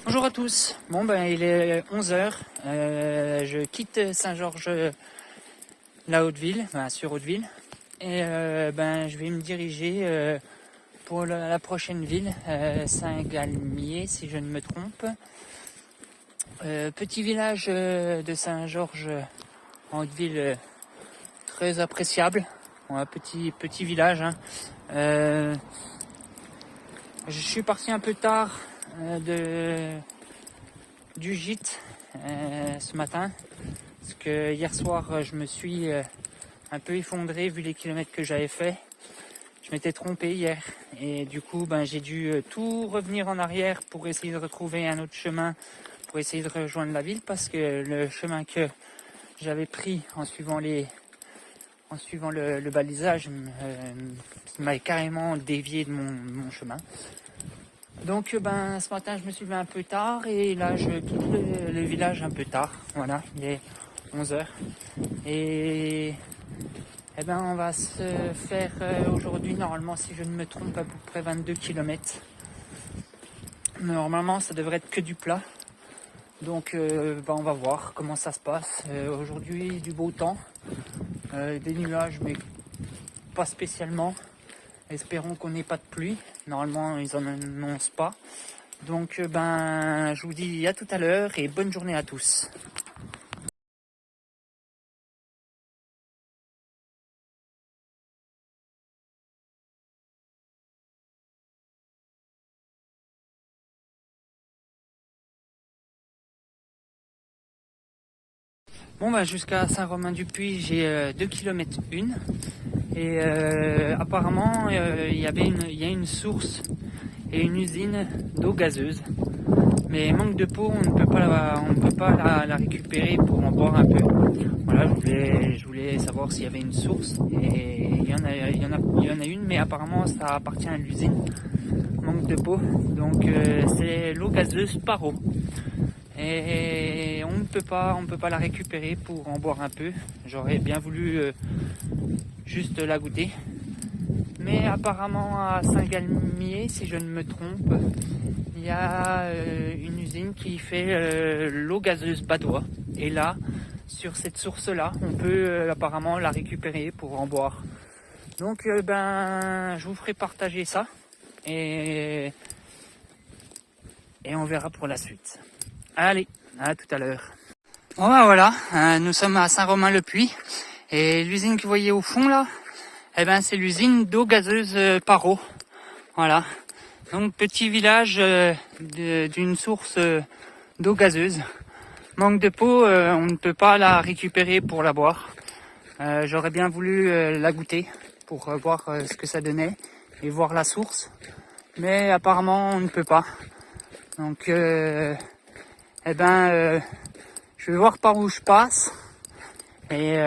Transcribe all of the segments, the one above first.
Bonjour à tous. Bon ben il est 11 h. Je quitte Saint-Georges la Hauteville, sur Hauteville. Et ben je vais me diriger pour la prochaine ville, Saint-Galmier si je ne me trompe. Petit village de Saint-Georges en Hauteville, très appréciable. Un petit village. Je suis parti un peu tard du gîte ce matin, parce que hier soir je me suis un peu effondré vu les kilomètres que j'avais fait. Je m'étais trompé hier et du coup j'ai dû tout revenir en arrière pour essayer de retrouver un autre chemin pour essayer de rejoindre la ville, parce que le chemin que j'avais pris en suivant le balisage m'a carrément dévié de mon chemin. Donc ce matin je me suis levé un peu tard et là je quitte le village un peu tard. Voilà, il est 11 h. Et on va se faire aujourd'hui, normalement si je ne me trompe, à peu près 22 km. Normalement ça devrait être que du plat. Donc on va voir comment ça se passe. Aujourd'hui du beau temps, des nuages mais pas spécialement. Espérons qu'on n'ait pas de pluie. Normalement ils en annoncent pas. Donc je vous dis à tout à l'heure et bonne journée à tous. Bon jusqu'à Saint-Romain-du-Puy j'ai 2 km 1 et apparemment il y a une source et une usine d'eau gazeuse, mais manque de peau, on ne peut pas la récupérer pour en boire un peu. Voilà, je voulais savoir s'il y avait une source, et il y en a une, mais apparemment ça appartient à l'usine. Manque de peau, donc c'est l'eau gazeuse par eau. Et on ne peut pas la récupérer pour en boire un peu. J'aurais bien voulu juste la goûter. Mais apparemment à Saint-Galmier, si je ne me trompe, il y a une usine qui fait l'eau gazeuse badois. Et là, sur cette source-là, on peut apparemment la récupérer pour en boire. Donc je vous ferai partager ça. Et on verra pour la suite. Allez, à tout à l'heure. Bon voilà, nous sommes à Saint-Romain-le-Puy. Et l'usine que vous voyez au fond là, c'est l'usine d'eau gazeuse par eau. Voilà. Donc petit village d'une source d'eau gazeuse. Manque de peau, on ne peut pas la récupérer pour la boire. J'aurais bien voulu la goûter pour voir ce que ça donnait et voir la source. Mais apparemment on ne peut pas. Donc je vais voir par où je passe et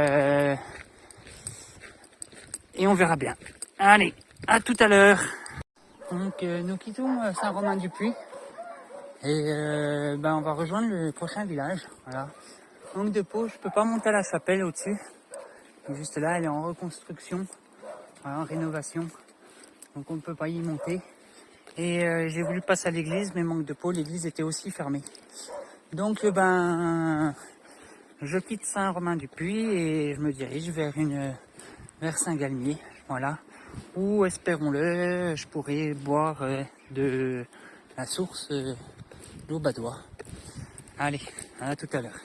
on verra bien. Allez, à tout à l'heure. Donc nous quittons Saint-Romain-du-Puy et on va rejoindre le prochain village. Voilà. Manque de peau, je peux pas monter à la chapelle au-dessus. Juste là, elle est en reconstruction, voilà, en rénovation. Donc on ne peut pas y monter. Et j'ai voulu passer à l'église, mais manque de peau, l'église était aussi fermée. Donc je quitte Saint-Romain-du-Puy et je me dirige vers Saint-Galmier, voilà, où, espérons-le, je pourrai boire de la source d'eau badois. Allez, à tout à l'heure.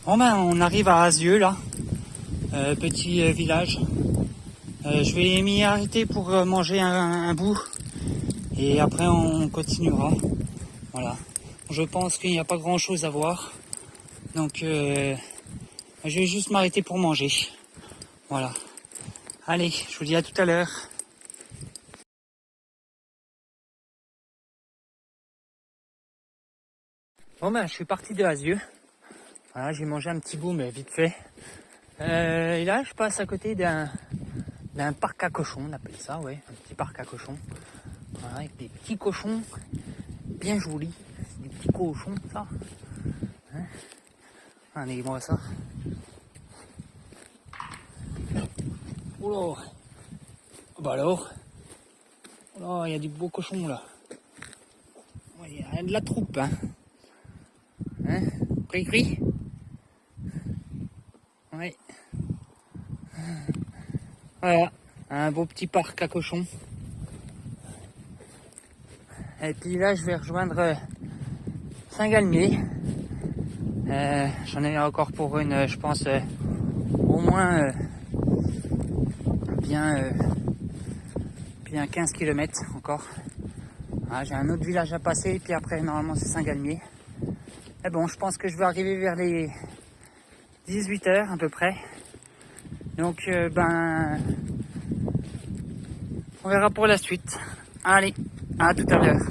Bon on arrive à Azieux là, petit village. Je vais m'y arrêter pour manger un bout et après on continuera. Voilà. Je pense qu'il n'y a pas grand chose à voir. Donc je vais juste m'arrêter pour manger. Voilà. Allez, je vous dis à tout à l'heure. Bon je suis parti de Azieux. Voilà, j'ai mangé un petit bout, mais vite fait. Et là, je passe à côté d'un parc à cochons, on appelle ça, ouais, un petit parc à cochons. Voilà, avec des petits cochons bien jolis. C'est des petits cochons, ça. Hein, regardez-moi ça. Oh là, bah alors, oh là, il y a du beau cochon là. Ouais, il y a de la troupe, hein. Hein, cri-cri. Ouais. Voilà, un beau petit parc à cochons. Et puis là, je vais rejoindre Saint-Galmier. J'en ai encore pour une, je pense, au moins bien 15 km encore. Ah, j'ai un autre village à passer, et puis après, normalement, c'est Saint-Galmier. Et bon, je pense que je vais arriver vers les 18 h à peu près. Donc, on verra pour la suite. Allez, à tout à l'heure.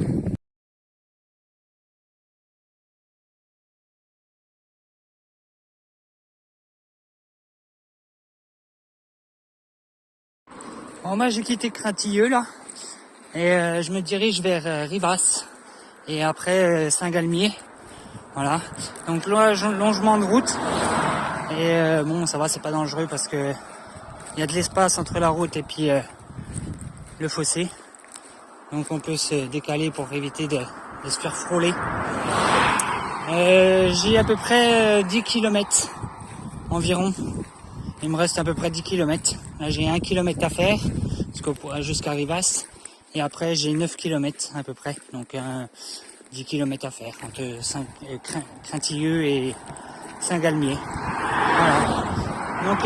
Bon, moi, j'ai quitté Cratilleux, là. Et je me dirige vers Rivas. Et après, Saint-Galmier. Voilà. Donc, longement de route. Et bon, ça va, c'est pas dangereux parce que il y a de l'espace entre la route et puis le fossé. Donc on peut se décaler pour éviter de se faire frôler. J'ai à peu près 10 km environ. Il me reste à peu près 10 km. Là j'ai 1 km à faire jusqu'à Rivas. Et après j'ai 9 km à peu près. Donc 10 km à faire entre Cratilleux et Saint-Galmier. Voilà. Donc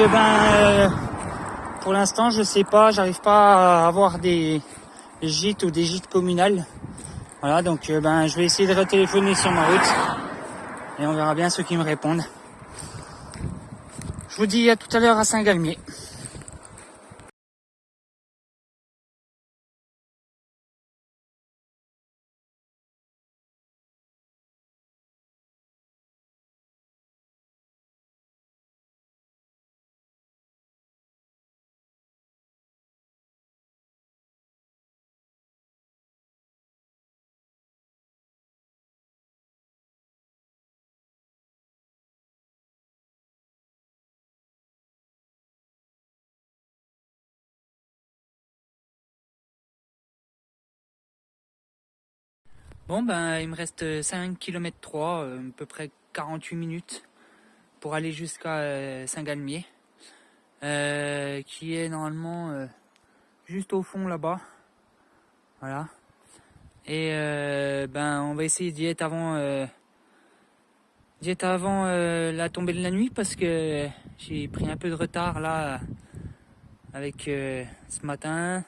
pour l'instant je sais pas, j'arrive pas à avoir des gîtes ou des gîtes communales. Voilà, donc je vais essayer de retéléphoner sur ma route et on verra bien ceux qui me répondent. Je vous dis à tout à l'heure à Saint-Galmier. Bon il me reste 5 km 3, à peu près 48 minutes pour aller jusqu'à Saint-Galmier, qui est normalement juste au fond là-bas. Voilà. Et on va essayer d'y être avant la tombée de la nuit parce que j'ai pris un peu de retard là avec ce matin.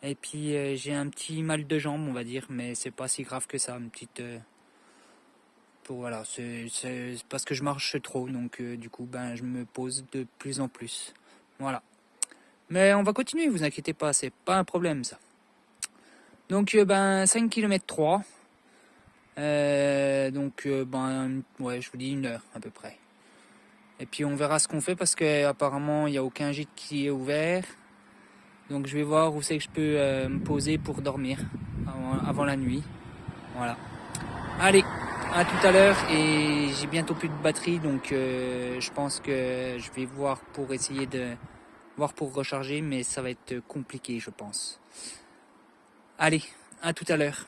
Et puis j'ai un petit mal de jambe, on va dire, mais c'est pas si grave que ça, une petite voilà, c'est parce que je marche trop, donc du coup je me pose de plus en plus. Voilà. Mais on va continuer, vous inquiétez pas, c'est pas un problème ça. Donc 5 km 3. Ouais, je vous dis 1 heure à peu près. Et puis on verra ce qu'on fait parce que apparemment il n'y a aucun gîte qui est ouvert. Donc je vais voir où c'est que je peux me poser pour dormir avant la nuit. Voilà. Allez, à tout à l'heure. Et j'ai bientôt plus de batterie, donc je pense que je vais voir pour essayer de voir pour recharger, mais ça va être compliqué, je pense. Allez, à tout à l'heure.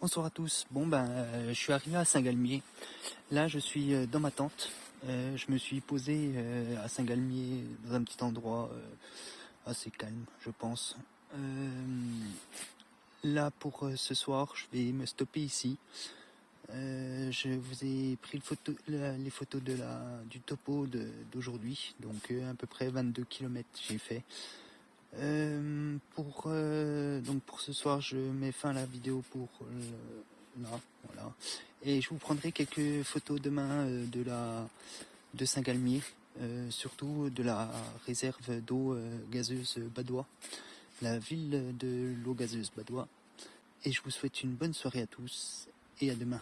Bonsoir à tous. Bon je suis arrivé à Saint-Galmier. Là je suis dans ma tente. Je me suis posé à Saint-Galmier dans un petit endroit assez calme, je pense. Là pour ce soir, je vais me stopper ici. Je vous ai pris les photos du topo d'aujourd'hui, donc à peu près 22 km j'ai fait. Donc pour ce soir, je mets fin à la vidéo pour là, voilà. Et je vous prendrai quelques photos demain de Saint-Galmier, surtout de la réserve d'eau gazeuse Badois, la ville de l'eau gazeuse Badois. Et je vous souhaite une bonne soirée à tous et à demain.